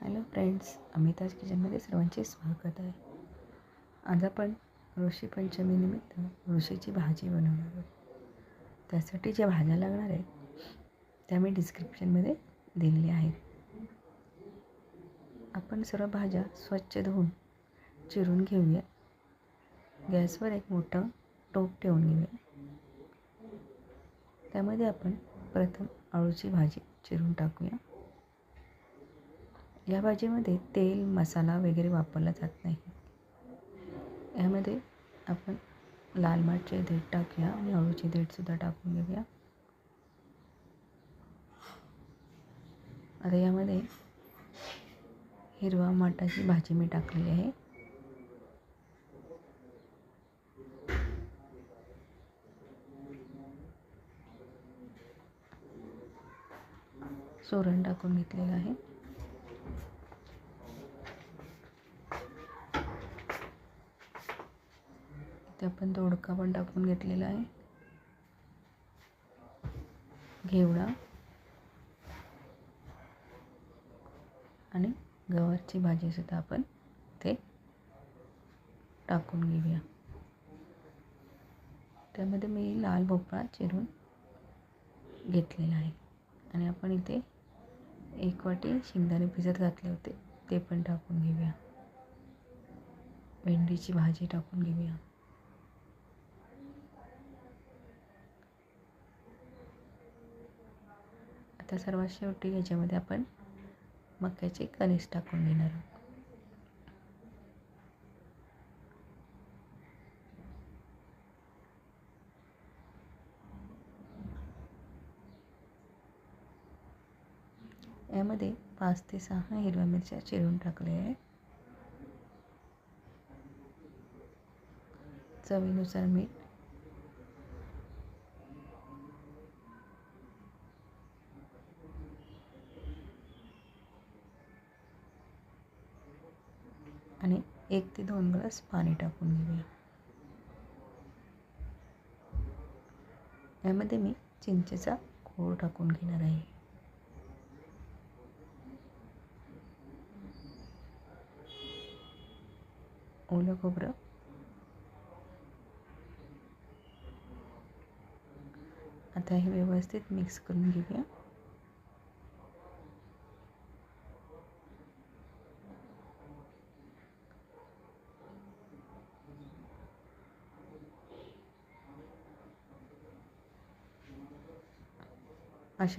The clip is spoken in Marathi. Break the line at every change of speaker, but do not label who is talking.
हॅलो फ्रेंड्स, अमिताज किचनमध्ये सर्वांचे स्वागत आहे. आज आपण ऋषी पंचमीनिमित्त ऋषीची भाजी बनवणार आहोत. त्यासाठी ज्या भाज्या लागणार आहेत त्या मी डिस्क्रिप्शनमध्ये दिलेल्या आहेत. आपण सर्व भाज्या स्वच्छ धुवून चिरून घेऊया. गॅसवर एक मोठं टोप ठेवून घेऊया. त्यामध्ये आपण प्रथम अळूची भाजी चिरून टाकूया. या भाजीमध्ये तेल मसाला वगैरे वापरला जात नाही. यामध्ये आपण लाल माठचे देठ टाकूया आणि अळूचे देठसुद्धा टाकून घेऊया. आता यामध्ये हिरवा माठाची भाजी मी टाकलेली आहे. सोरण टाकून घेतलेलं आहे. इथे आपण दोडका पण टाकून घेतलेला आहे. घेवडा आणि गवारची भाजी सुद्धा आपण ते टाकून घेऊया. त्यामध्ये मी लाल भोपळा चिरून घेतलेला आहे आणि आपण इथे 1 वाटी शेंगदाणे भिजत घातले होते ते पण टाकून घेऊया. भेंडीची भाजी टाकून घेऊया. आता सर्वात शेवटी याच्यामध्ये आपण मक्याचे कणीस टाकून घेणार आहोत. यामध्ये 5 ते 6 हिरव्या मिरच्या चिरून टाकल्या आहेत. चवीनुसार मीठ, आणि 1 ते 2 ग्लास पाणी टाकून घेऊया. यामध्ये मी चिंचेचा कोळ टाकून घेणार आहे. ओलं खोबरं, आता हे व्यवस्थित मिक्स करून घेऊया.